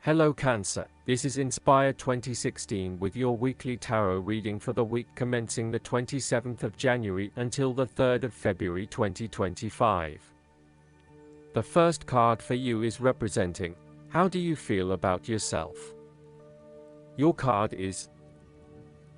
Hello Cancer, this is Inspire 2016 with your weekly tarot reading for the week commencing the 27th of January until the 3rd of February 2025. The first card for you is representing, how do you feel about yourself? Your card is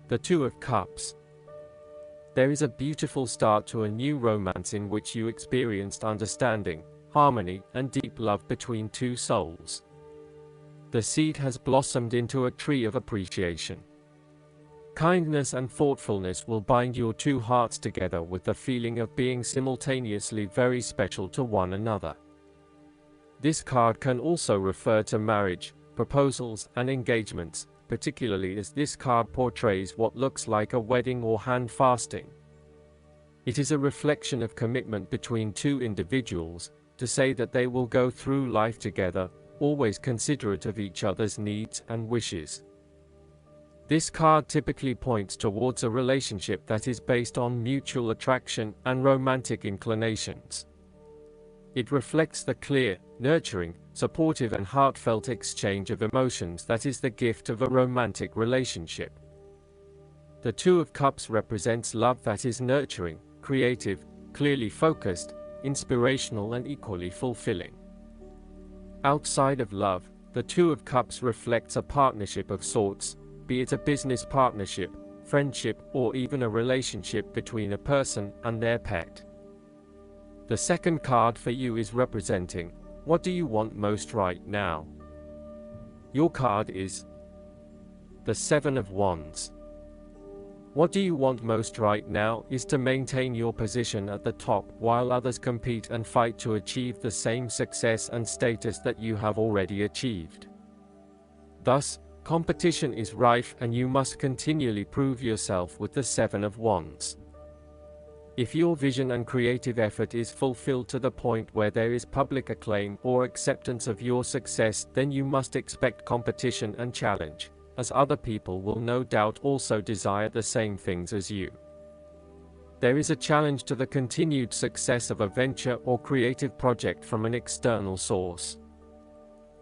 the Two of Cups. There is a beautiful start to a new romance in which you experienced understanding, harmony, and deep love between two souls. The seed has blossomed into a tree of appreciation. Kindness and thoughtfulness will bind your two hearts together with the feeling of being simultaneously very special to one another. This card can also refer to marriage, proposals, and engagements, particularly as this card portrays what looks like a wedding or hand fasting. It is a reflection of commitment between two individuals, to say that they will go through life together, always considerate of each other's needs and wishes. This card typically points towards a relationship that is based on mutual attraction and romantic inclinations. It reflects the clear, nurturing, supportive and heartfelt exchange of emotions that is the gift of a romantic relationship. The Two of Cups represents love that is nurturing, creative, clearly focused, inspirational and equally fulfilling. Outside of love, the Two of Cups reflects a partnership of sorts, be it a business partnership, friendship, or even a relationship between a person and their pet. The second card for you is representing, what do you want most right now? Your card is the Seven of Wands. What do you want most right now is to maintain your position at the top while others compete and fight to achieve the same success and status that you have already achieved. Thus, competition is rife and you must continually prove yourself with the Seven of Wands. If your vision and creative effort is fulfilled to the point where there is public acclaim or acceptance of your success, then you must expect competition and challenge, as other people will no doubt also desire the same things as you. There is a challenge to the continued success of a venture or creative project from an external source.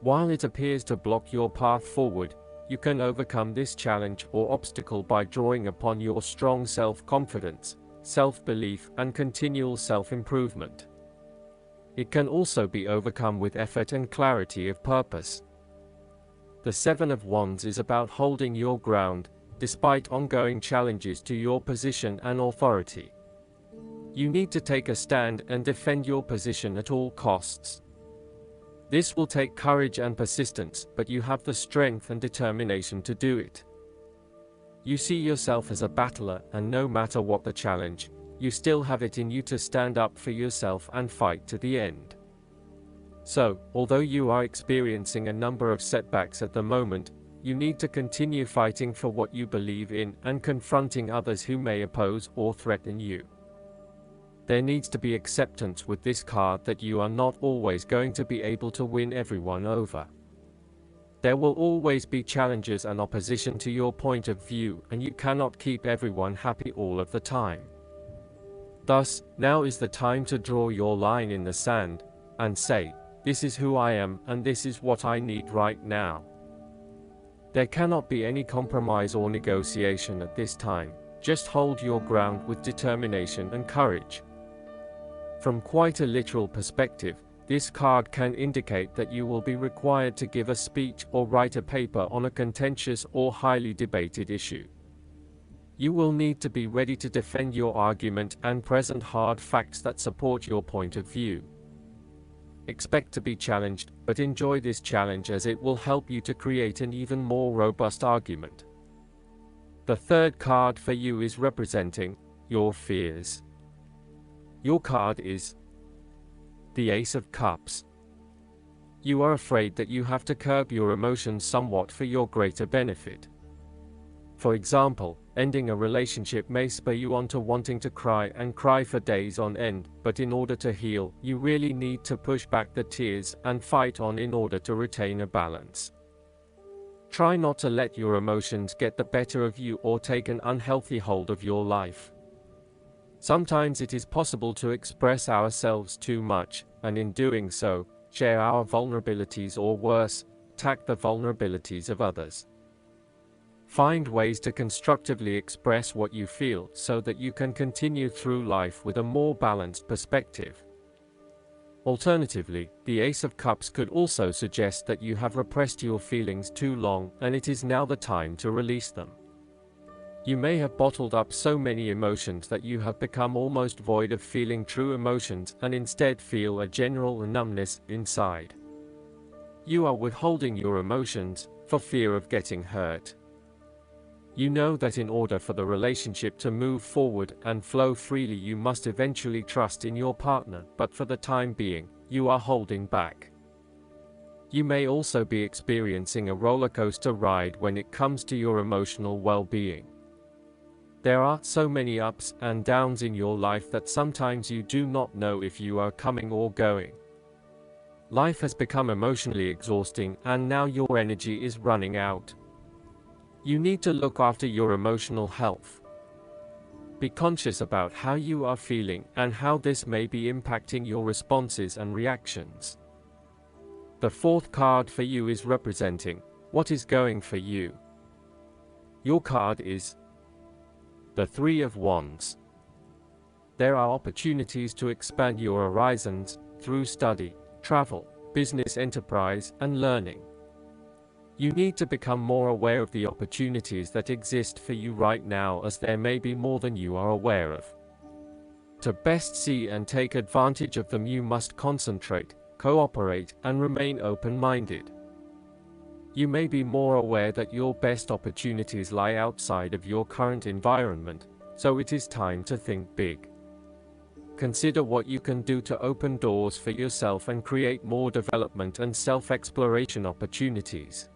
While it appears to block your path forward, you can overcome this challenge or obstacle by drawing upon your strong self-confidence, self-belief, and continual self-improvement. It can also be overcome with effort and clarity of purpose. The Seven of Wands is about holding your ground, despite ongoing challenges to your position and authority. You need to take a stand and defend your position at all costs. This will take courage and persistence, but you have the strength and determination to do it. You see yourself as a battler, and no matter what the challenge, you still have it in you to stand up for yourself and fight to the end. So, although you are experiencing a number of setbacks at the moment, you need to continue fighting for what you believe in and confronting others who may oppose or threaten you. There needs to be acceptance with this card that you are not always going to be able to win everyone over. There will always be challenges and opposition to your point of view, and you cannot keep everyone happy all of the time. Thus, now is the time to draw your line in the sand and say, this is who I am and this is what I need right now. There cannot be any compromise or negotiation at this time. Just hold your ground with determination and courage. From quite a literal perspective, this card can indicate that you will be required to give a speech or write a paper on a contentious or highly debated issue. You will need to be ready to defend your argument and present hard facts that support your point of view. Expect to be challenged, but enjoy this challenge as it will help you to create an even more robust argument. The third card for you is representing your fears. Your card is the Ace of Cups. You are afraid that you have to curb your emotions somewhat for your greater benefit. For example, ending a relationship may spur you on to wanting to cry and cry for days on end, but in order to heal, you really need to push back the tears and fight on in order to retain a balance. Try not to let your emotions get the better of you or take an unhealthy hold of your life. Sometimes it is possible to express ourselves too much, and in doing so, share our vulnerabilities or worse, attack the vulnerabilities of others. Find ways to constructively express what you feel so that you can continue through life with a more balanced perspective. Alternatively, the Ace of Cups could also suggest that you have repressed your feelings too long and it is now the time to release them. You may have bottled up so many emotions that you have become almost void of feeling true emotions and instead feel a general numbness inside. You are withholding your emotions for fear of getting hurt. You know that in order for the relationship to move forward and flow freely, you must eventually trust in your partner, but for the time being, you are holding back. You may also be experiencing a roller coaster ride when it comes to your emotional well-being. There are so many ups and downs in your life that sometimes you do not know if you are coming or going. Life has become emotionally exhausting and now your energy is running out. You need to look after your emotional health. Be conscious about how you are feeling and how this may be impacting your responses and reactions. The fourth card for you is representing what is going for you. Your card is the Three of Wands. There are opportunities to expand your horizons through study, travel, business enterprise, and learning. You need to become more aware of the opportunities that exist for you right now, as there may be more than you are aware of. To best see and take advantage of them, you must concentrate, cooperate, and remain open-minded. You may be more aware that your best opportunities lie outside of your current environment, so it is time to think big. Consider what you can do to open doors for yourself and create more development and self-exploration opportunities.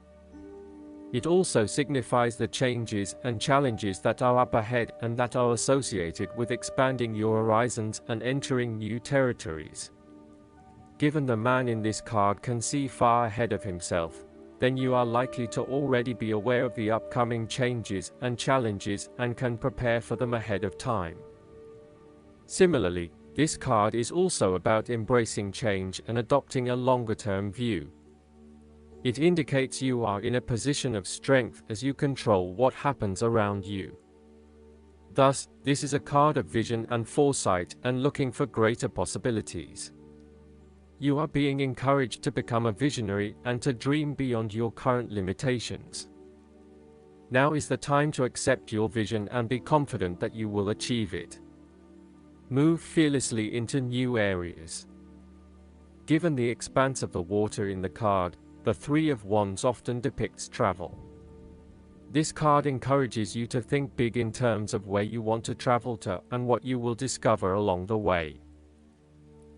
It also signifies the changes and challenges that are up ahead and that are associated with expanding your horizons and entering new territories. Given the man in this card can see far ahead of himself, then you are likely to already be aware of the upcoming changes and challenges and can prepare for them ahead of time. Similarly, this card is also about embracing change and adopting a longer-term view. It indicates you are in a position of strength as you control what happens around you. Thus, this is a card of vision and foresight and looking for greater possibilities. You are being encouraged to become a visionary and to dream beyond your current limitations. Now is the time to accept your vision and be confident that you will achieve it. Move fearlessly into new areas. Given the expanse of the water in the card, the Three of Wands often depicts travel. This card encourages you to think big in terms of where you want to travel to and what you will discover along the way.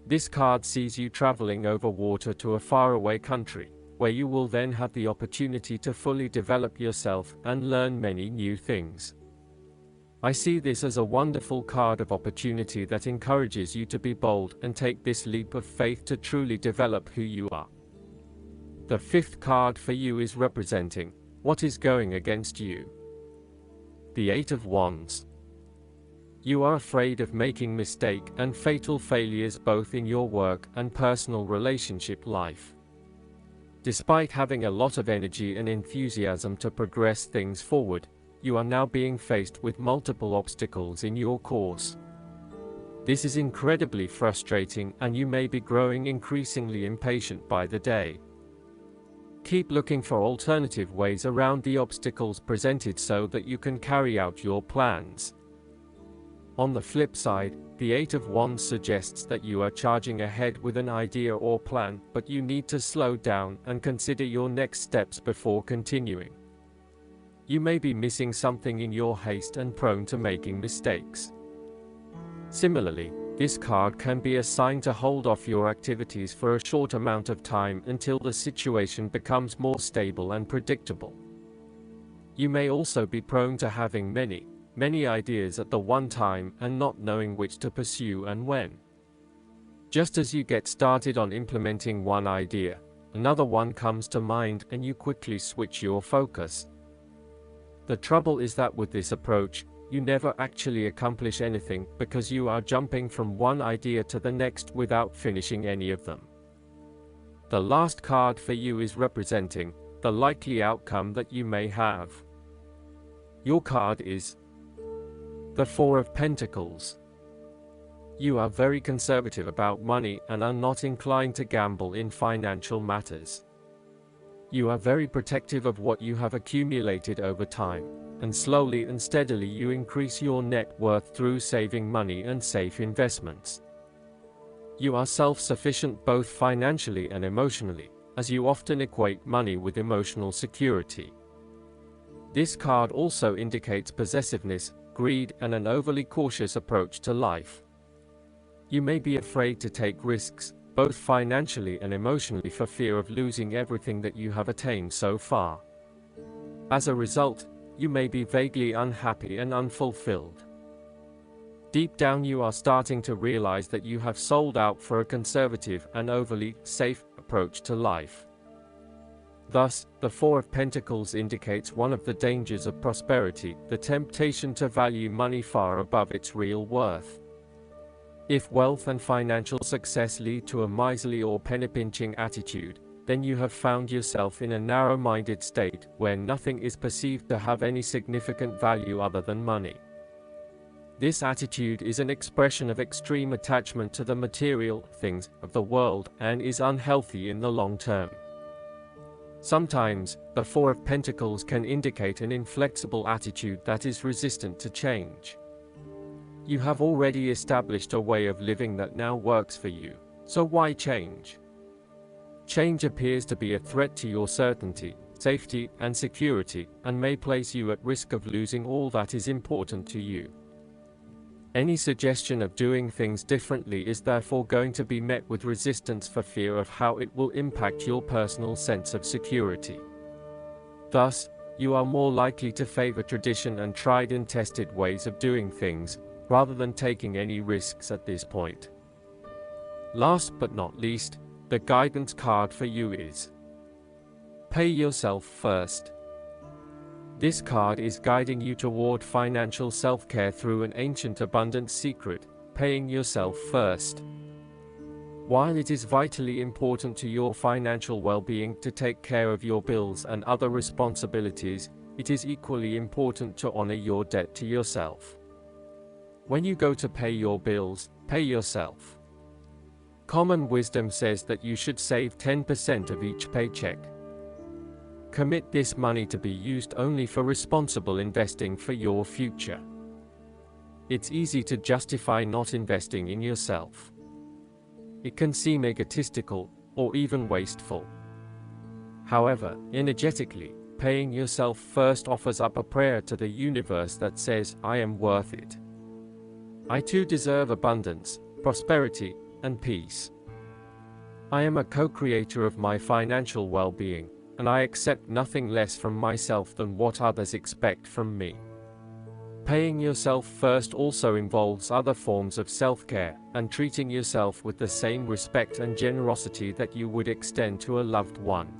This card sees you traveling over water to a faraway country, where you will then have the opportunity to fully develop yourself and learn many new things. I see this as a wonderful card of opportunity that encourages you to be bold and take this leap of faith to truly develop who you are. The fifth card for you is representing what is going against you. The Eight of Wands. You are afraid of making mistake and fatal failures both in your work and personal relationship life. Despite having a lot of energy and enthusiasm to progress things forward, you are now being faced with multiple obstacles in your course. This is incredibly frustrating and you may be growing increasingly impatient by the day. Keep looking for alternative ways around the obstacles presented so that you can carry out your plans. On the flip side, the Eight of Wands suggests that you are charging ahead with an idea or plan, but you need to slow down and consider your next steps before continuing. You may be missing something in your haste and prone to making mistakes. Similarly, this card can be a sign to hold off your activities for a short amount of time until the situation becomes more stable and predictable. You may also be prone to having many ideas at the one time and not knowing which to pursue and when. Just as you get started on implementing one idea, another one comes to mind and you quickly switch your focus. The trouble is that with this approach, you never actually accomplish anything because you are jumping from one idea to the next without finishing any of them. The last card for you is representing the likely outcome that you may have. Your card is the Four of Pentacles. You are very conservative about money and are not inclined to gamble in financial matters. You are very protective of what you have accumulated over time, and slowly and steadily you increase your net worth through saving money and safe investments. You are self-sufficient both financially and emotionally, as you often equate money with emotional security. This card also indicates possessiveness, greed, and an overly cautious approach to life. You may be afraid to take risks, both financially and emotionally, for fear of losing everything that you have attained so far. As a result, you may be vaguely unhappy and unfulfilled. Deep down you are starting to realize that you have sold out for a conservative and overly safe approach to life. Thus, the Four of Pentacles indicates one of the dangers of prosperity, the temptation to value money far above its real worth. If wealth and financial success lead to a miserly or penny-pinching attitude, then you have found yourself in a narrow-minded state where nothing is perceived to have any significant value other than money. This attitude is an expression of extreme attachment to the material things of the world and is unhealthy in the long term. Sometimes, the Four of Pentacles can indicate an inflexible attitude that is resistant to change. You have already established a way of living that now works for you, so why change? Change appears to be a threat to your certainty, safety, and security, and may place you at risk of losing all that is important to you. Any suggestion of doing things differently is therefore going to be met with resistance for fear of how it will impact your personal sense of security. Thus, you are more likely to favor tradition and tried and tested ways of doing things, rather than taking any risks at this point. Last but not least, the guidance card for you is Pay Yourself First. This card is guiding you toward financial self-care through an ancient abundant secret, paying yourself first. While it is vitally important to your financial well-being to take care of your bills and other responsibilities, it is equally important to honor your debt to yourself. When you go to pay your bills, pay yourself. Common wisdom says that you should save 10% of each paycheck. Commit this money to be used only for responsible investing for your future. It's easy to justify not investing in yourself. It can seem egotistical or even wasteful. However, energetically, paying yourself first offers up a prayer to the universe that says, I am worth it. I too deserve abundance, prosperity, and peace. I am a co-creator of my financial well-being, and I accept nothing less from myself than what others expect from me. Paying yourself first also involves other forms of self-care, and treating yourself with the same respect and generosity that you would extend to a loved one.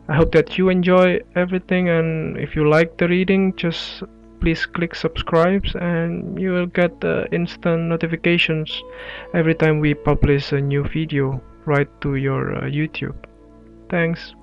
I hope that you enjoy everything, and if you like the reading, just please click subscribe and you will get instant notifications every time we publish a new video right to your YouTube. Thanks.